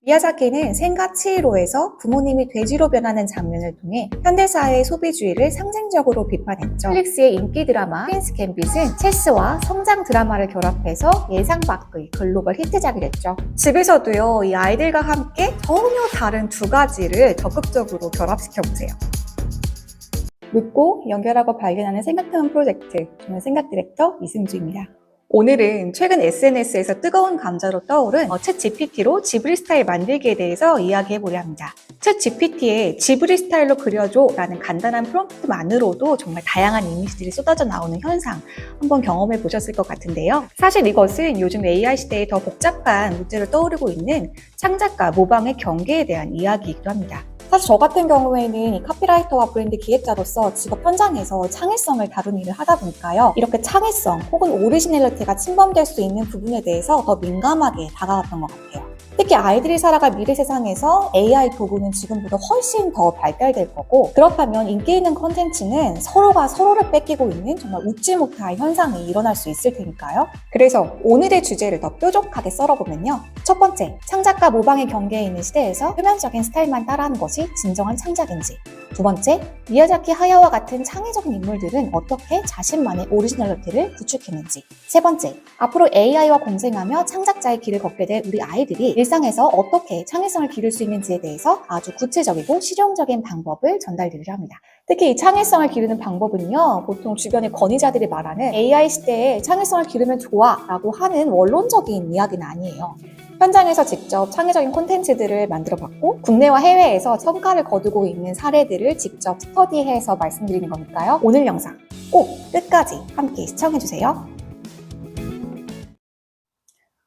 미야자키는 생가 치히로에서 부모님이 돼지로 변하는 장면을 통해 현대사회의 소비주의를 상징적으로 비판했죠. 넷플릭스의 인기 드라마 퀸스 갬빗은 체스와 성장 드라마를 결합해서 예상 밖의 글로벌 히트작이 됐죠. 집에서도요, 이 아이들과 함께 전혀 다른 두 가지를 적극적으로 결합시켜보세요. 묻고 연결하고 발견하는 생각탐험 프로젝트, 저는 생각 디렉터 이승주입니다. 오늘은 최근 SNS에서 뜨거운 감자로 떠오른 챗 GPT로 지브리 스타일 만들기에 대해서 이야기해보려 합니다. 챗 GPT에 지브리 스타일로 그려줘 라는 간단한 프롬프트만으로도 정말 다양한 이미지들이 쏟아져 나오는 현상 한번 경험해 보셨을 것 같은데요. 사실 이것은 요즘 AI 시대에 더 복잡한 문제를 떠오르고 있는 창작과 모방의 경계에 대한 이야기이기도 합니다. 사실 저 같은 경우에는 이 카피라이터와 브랜드 기획자로서 직업 현장에서 창의성을 다루는 일을 하다 보니까요. 이렇게 창의성 혹은 오리지널리티가 침범될 수 있는 부분에 대해서 더 민감하게 다가갔던 것 같아요. 특히 아이들이 살아갈 미래 세상에서 AI 도구는 지금보다 훨씬 더 발달될 거고, 그렇다면 인기 있는 콘텐츠는 서로가 서로를 뺏기고 있는 정말 웃지 못할 현상이 일어날 수 있을 테니까요. 그래서 오늘의 주제를 더 뾰족하게 썰어보면요. 첫 번째, 창작과 모방의 경계에 있는 시대에서 표면적인 스타일만 따라하는 것이 진정한 창작인지. 두 번째, 미야자키 하야오와 같은 창의적인 인물들은 어떻게 자신만의 오리지널리티를 구축했는지. 세 번째, 앞으로 AI와 공생하며 창작자의 길을 걷게 될 우리 아이들이 일상에서 어떻게 창의성을 기를 수 있는지에 대해서 아주 구체적이고 실용적인 방법을 전달드리려 합니다. 특히 이 창의성을 기르는 방법은요, 보통 주변의 권위자들이 말하는 AI 시대에 창의성을 기르면 좋아 라고 하는 원론적인 이야기는 아니에요. 현장에서 직접 창의적인 콘텐츠들을 만들어봤고, 국내와 해외에서 성과를 거두고 있는 사례들을 직접 스터디해서 말씀드리는 거니까요. 오늘 영상 꼭 끝까지 함께 시청해주세요.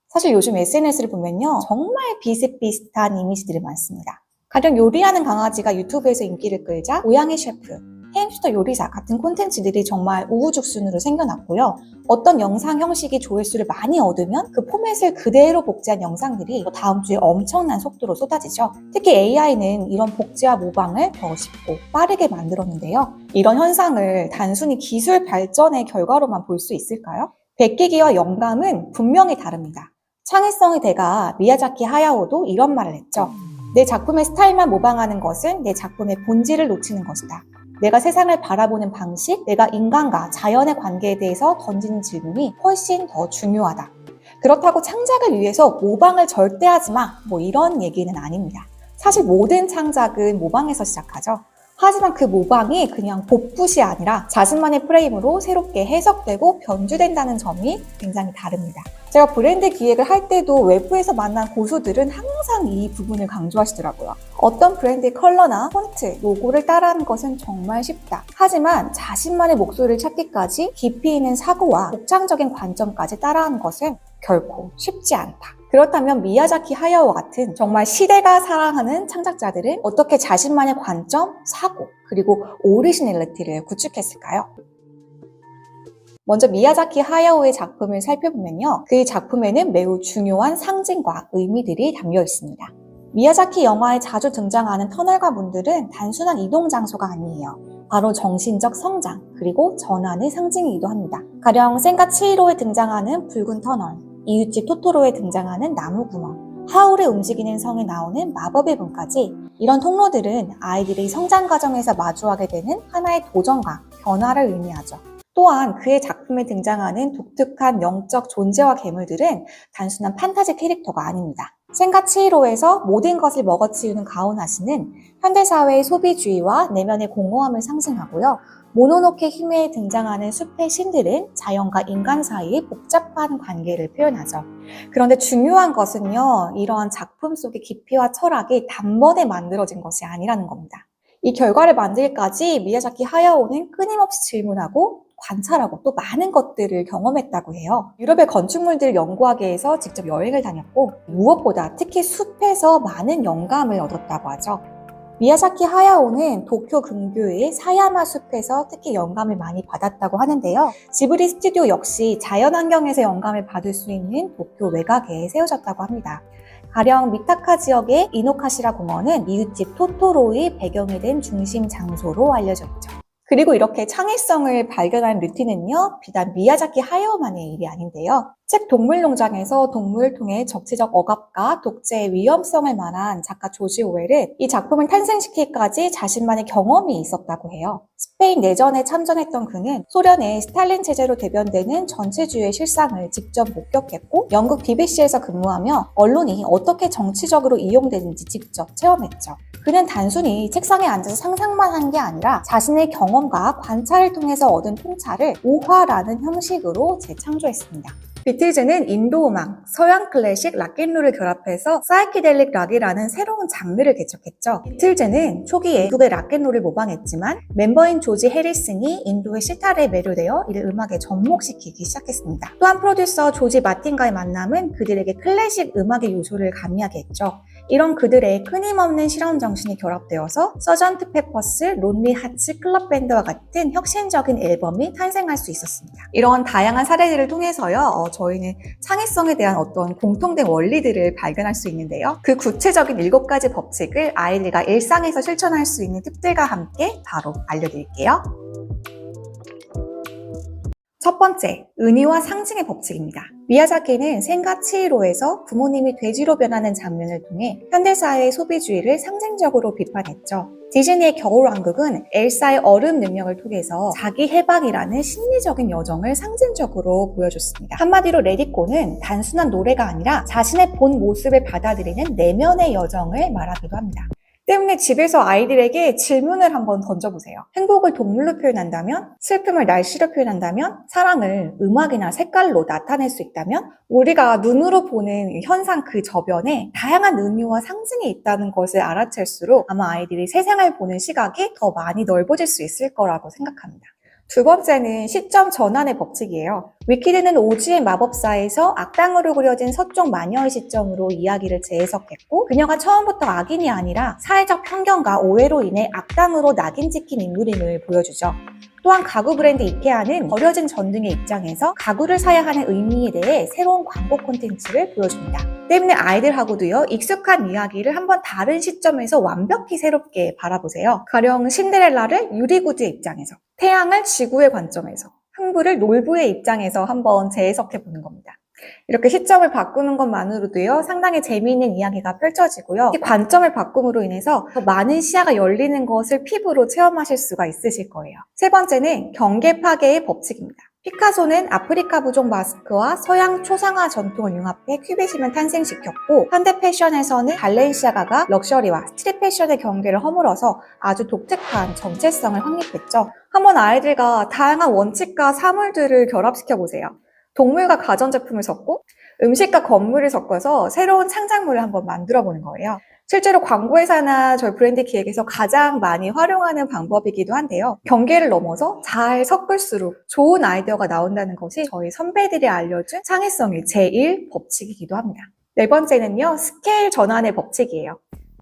사실 요즘 SNS를 보면요, 정말 비슷비슷한 이미지들이 많습니다. 가령 요리하는 강아지가 유튜브에서 인기를 끌자 고양이 셰프, 햄스터 요리사 같은 콘텐츠들이 정말 우후죽순으로 생겨났고요. 어떤 영상 형식이 조회수를 많이 얻으면 그 포맷을 그대로 복제한 영상들이 또 다음 주에 엄청난 속도로 쏟아지죠. 특히 AI는 이런 복제와 모방을 더 쉽고 빠르게 만들었는데요. 이런 현상을 단순히 기술 발전의 결과로만 볼 수 있을까요? 베끼기와 영감은 분명히 다릅니다. 창의성의 대가 미야자키 하야오도 이런 말을 했죠. 내 작품의 스타일만 모방하는 것은 내 작품의 본질을 놓치는 것이다. 내가 세상을 바라보는 방식, 내가 인간과 자연의 관계에 대해서 던지는 질문이 훨씬 더 중요하다. 그렇다고 창작을 위해서 모방을 절대 하지 마, 이런 얘기는 아닙니다. 사실 모든 창작은 모방에서 시작하죠. 하지만 그 모방이 그냥 복붙이 아니라 자신만의 프레임으로 새롭게 해석되고 변주된다는 점이 굉장히 다릅니다. 제가 브랜드 기획을 할 때도 외부에서 만난 고수들은 항상 이 부분을 강조하시더라고요. 어떤 브랜드의 컬러나 폰트, 로고를 따라하는 것은 정말 쉽다. 하지만 자신만의 목소리를 찾기까지 깊이 있는 사고와 독창적인 관점까지 따라하는 것은 결코 쉽지 않다. 그렇다면 미야자키 하야오 같은 정말 시대가 사랑하는 창작자들은 어떻게 자신만의 관점, 사고, 그리고 오리지널리티를 구축했을까요? 먼저 미야자키 하야오의 작품을 살펴보면요. 그의 작품에는 매우 중요한 상징과 의미들이 담겨 있습니다. 미야자키 영화에 자주 등장하는 터널과 문들은 단순한 이동 장소가 아니에요. 바로 정신적 성장, 그리고 전환의 상징이기도 합니다. 가령 센가 치히로에 등장하는 붉은 터널, 이웃집 토토로에 등장하는 나무구멍, 하울의 움직이는 성에 나오는 마법의 문까지, 이런 통로들은 아이들이 성장 과정에서 마주하게 되는 하나의 도전과 변화를 의미하죠. 또한 그의 작품에 등장하는 독특한 영적 존재와 괴물들은 단순한 판타지 캐릭터가 아닙니다. 센가 치히로에서 모든 것을 먹어치우는 가오나시는 현대사회의 소비주의와 내면의 공허함을 상징하고요. 모노노케 히메에 등장하는 숲의 신들은 자연과 인간 사이의 복잡한 관계를 표현하죠. 그런데 중요한 것은요, 이러한 작품 속의 깊이와 철학이 단번에 만들어진 것이 아니라는 겁니다. 이 결과를 만들기까지 미야자키 하야오는 끊임없이 질문하고 관찰하고 또 많은 것들을 경험했다고 해요. 유럽의 건축물들을 연구하기 위해서 직접 여행을 다녔고, 무엇보다 특히 숲에서 많은 영감을 얻었다고 하죠. 미야자키 하야오는 도쿄 근교의 사야마 숲에서 특히 영감을 많이 받았다고 하는데요. 지브리 스튜디오 역시 자연환경에서 영감을 받을 수 있는 도쿄 외곽에 세워졌다고 합니다. 가령 미타카 지역의 이노카시라 공원은 이웃집 토토로의 배경이 된 중심 장소로 알려져 있죠. 그리고 이렇게 창의성을 발견한 루틴은요, 비단 미야자키 하야오만의 일이 아닌데요. 책 동물농장에서 동물을 통해 적체적 억압과 독재의 위험성을 말한 작가 조지 오웰은 이 작품을 탄생시키기까지 자신만의 경험이 있었다고 해요. 스페인 내전에 참전했던 그는 소련의 스탈린 체제로 대변되는 전체주의의 실상을 직접 목격했고 영국 BBC에서 근무하며 언론이 어떻게 정치적으로 이용되는지 직접 체험했죠. 그는 단순히 책상에 앉아서 상상만 한 게 아니라 자신의 경험과 관찰을 통해서 얻은 통찰을 오화라는 형식으로 재창조했습니다. 비틀즈는 인도 음악, 서양 클래식, 락앤롤을 결합해서 사이키델릭 락이라는 새로운 장르를 개척했죠. 비틀즈는 초기에 미국의 락앤롤을 모방했지만 멤버인 조지 해리슨이 인도의 시타르에 매료되어 이를 음악에 접목시키기 시작했습니다. 또한 프로듀서 조지 마틴과의 만남은 그들에게 클래식 음악의 요소를 가미하게 했죠. 이런 그들의 끊임없는 실험 정신이 결합되어서 서전트 페퍼스, 론리 하츠 클럽 밴드와 같은 혁신적인 앨범이 탄생할 수 있었습니다. 이런 다양한 사례들을 통해서요, 저희는 창의성에 대한 어떤 공통된 원리들을 발견할 수 있는데요. 그 구체적인 7가지 법칙을 아이들과 일상에서 실천할 수 있는 팁들과 함께 바로 알려드릴게요. 첫 번째, 은유와 상징의 법칙입니다. 미야자키는 생가 치히로에서 부모님이 돼지로 변하는 장면을 통해 현대사회의 소비주의를 상징적으로 비판했죠. 디즈니의 겨울왕국은 엘사의 얼음 능력을 통해서 자기 해방이라는 심리적인 여정을 상징적으로 보여줬습니다. 한마디로 레디꼬는 단순한 노래가 아니라 자신의 본 모습을 받아들이는 내면의 여정을 말하기도 합니다. 때문에 집에서 아이들에게 질문을 한번 던져보세요. 행복을 동물로 표현한다면, 슬픔을 날씨로 표현한다면, 사랑을 음악이나 색깔로 나타낼 수 있다면, 우리가 눈으로 보는 현상 그 저변에 다양한 은유와 상징이 있다는 것을 알아챌수록 아마 아이들이 세상을 보는 시각이 더 많이 넓어질 수 있을 거라고 생각합니다. 두 번째는 시점 전환의 법칙이에요. 위키드는 오즈의 마법사에서 악당으로 그려진 서쪽 마녀의 시점으로 이야기를 재해석했고 그녀가 처음부터 악인이 아니라 사회적 편견과 오해로 인해 악당으로 낙인 찍힌 인물임을 보여주죠. 또한 가구 브랜드 이케아는 버려진 전등의 입장에서 가구를 사야 하는 의미에 대해 새로운 광고 콘텐츠를 보여줍니다. 때문에 아이들하고도요, 익숙한 이야기를 한번 다른 시점에서 완벽히 새롭게 바라보세요. 가령 신데렐라를 유리구두의 입장에서, 태양을 지구의 관점에서, 흥부를 놀부의 입장에서 한번 재해석해 보는 겁니다. 이렇게 시점을 바꾸는 것만으로도요, 상당히 재미있는 이야기가 펼쳐지고요. 이 관점을 바꿈으로 인해서 더 많은 시야가 열리는 것을 피부로 체험하실 수가 있으실 거예요. 세 번째는 경계 파괴의 법칙입니다. 피카소는 아프리카 부족 마스크와 서양 초상화 전통을 융합해 큐비즘을 탄생시켰고 현대 패션에서는 발렌시아가가 럭셔리와 스트릿 패션의 경계를 허물어서 아주 독특한 정체성을 확립했죠. 한번 아이들과 다양한 원칙과 사물들을 결합시켜보세요. 동물과 가전제품을 섞고 음식과 건물을 섞어서 새로운 창작물을 한번 만들어보는 거예요. 실제로 광고회사나 저희 브랜드 기획에서 가장 많이 활용하는 방법이기도 한데요. 경계를 넘어서 잘 섞을수록 좋은 아이디어가 나온다는 것이 저희 선배들이 알려준 창의성의 제1법칙이기도 합니다. 네 번째는요, 스케일 전환의 법칙이에요.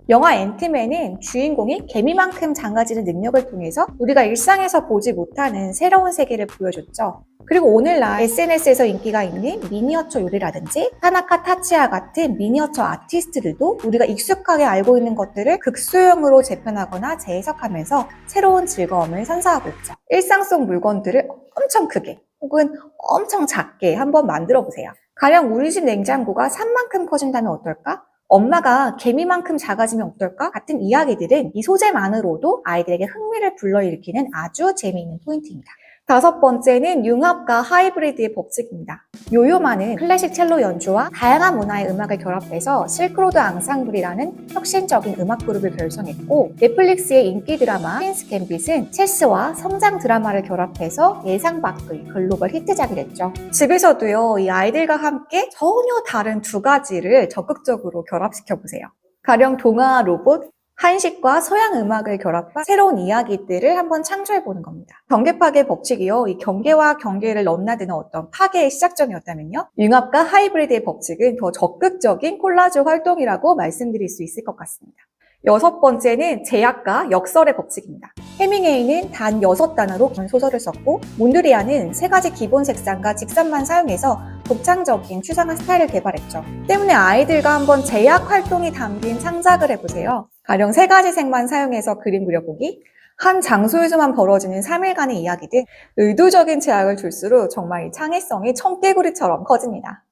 영화 앤트맨은 주인공이 개미만큼 작아지는 능력을 통해서 우리가 일상에서 보지 못하는 새로운 세계를 보여줬죠. 그리고 오늘날 SNS에서 인기가 있는 미니어처 요리라든지 타나카 타치야 같은 미니어처 아티스트들도 우리가 익숙하게 알고 있는 것들을 극소형으로 재편하거나 재해석하면서 새로운 즐거움을 선사하고 있죠. 일상 속 물건들을 엄청 크게 혹은 엄청 작게 한번 만들어 보세요. 가령 우리 집 냉장고가 산만큼 커진다면 어떨까? 엄마가 개미만큼 작아지면 어떨까? 같은 이야기들은 이 소재만으로도 아이들에게 흥미를 불러일으키는 아주 재미있는 포인트입니다. 다섯 번째는 융합과 하이브리드의 법칙입니다. 요요마는 클래식 첼로 연주와 다양한 문화의 음악을 결합해서 실크로드 앙상블이라는 혁신적인 음악 그룹을 결성했고 넷플릭스의 인기 드라마 퀸스 갬빗은 체스와 성장 드라마를 결합해서 예상 밖의 글로벌 히트작이 됐죠. 집에서도요, 이 아이들과 함께 전혀 다른 두 가지를 적극적으로 결합시켜보세요. 가령 동화 로봇, 한식과 서양 음악을 결합한 새로운 이야기들을 한번 창조해보는 겁니다. 경계 파괴 법칙이요. 이 경계와 경계를 넘나드는 어떤 파괴의 시작점이었다면요. 융합과 하이브리드의 법칙은 더 적극적인 콜라주 활동이라고 말씀드릴 수 있을 것 같습니다. 여섯 번째는 제약과 역설의 법칙입니다. 해밍웨이는 단 6단어로 소설을 썼고 몬드리안은 3가지 기본 색상과 직선만 사용해서 독창적인 추상화 스타일을 개발했죠. 때문에 아이들과 한번 제약 활동이 담긴 창작을 해보세요. 가령 3가지 색만 사용해서 그림 그려보기, 한 장소에서만 벌어지는 3일간의 이야기 등 의도적인 제약을 둘수록 정말 이 창의성이 청개구리처럼 커집니다.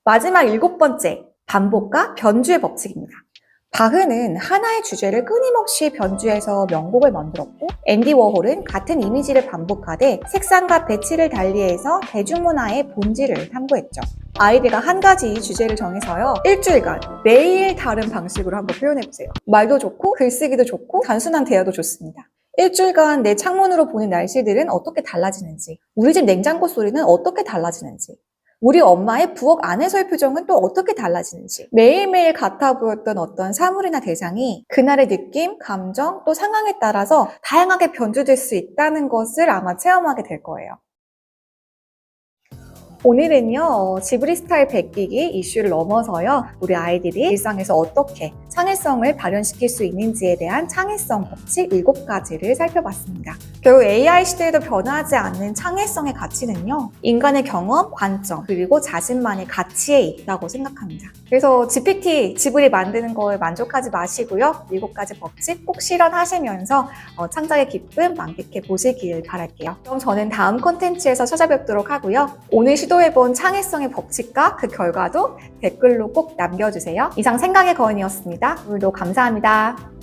마지막 7번째, 반복과 변주의 법칙입니다. 바흐는 하나의 주제를 끊임없이 변주해서 명곡을 만들었고, 앤디 워홀은 같은 이미지를 반복하되 색상과 배치를 달리해서 대중문화의 본질을 탐구했죠. 아이들과 한 가지 주제를 정해서요, 일주일간 매일 다른 방식으로 한번 표현해보세요. 말도 좋고 글쓰기도 좋고 단순한 대화도 좋습니다. 일주일간 내 창문으로 보는 날씨들은 어떻게 달라지는지, 우리 집 냉장고 소리는 어떻게 달라지는지, 우리 엄마의 부엌 안에서의 표정은 또 어떻게 달라지는지, 매일매일 같아 보였던 어떤 사물이나 대상이 그날의 느낌, 감정, 또 상황에 따라서 다양하게 변주될 수 있다는 것을 아마 체험하게 될 거예요. 오늘은요, 지브리 스타일 베끼기 이슈를 넘어서요, 우리 아이들이 일상에서 어떻게 창의성을 발현시킬 수 있는지에 대한 창의성 법칙 7가지를 살펴봤습니다. 결국 AI 시대에도 변하지 않는 창의성의 가치는요, 인간의 경험, 관점, 그리고 자신만의 가치에 있다고 생각합니다. 그래서 GPT, 지브리 만드는 거에 만족하지 마시고요, 7가지 법칙 꼭 실현하시면서 창작의 기쁨 만끽해 보시길 바랄게요. 그럼 저는 다음 콘텐츠에서 찾아뵙도록 하고요. 오늘 시도해본 창의성의 법칙과 그 결과도 댓글로 꼭 남겨주세요. 이상 생각의 거인이었습니다. 오늘도 감사합니다.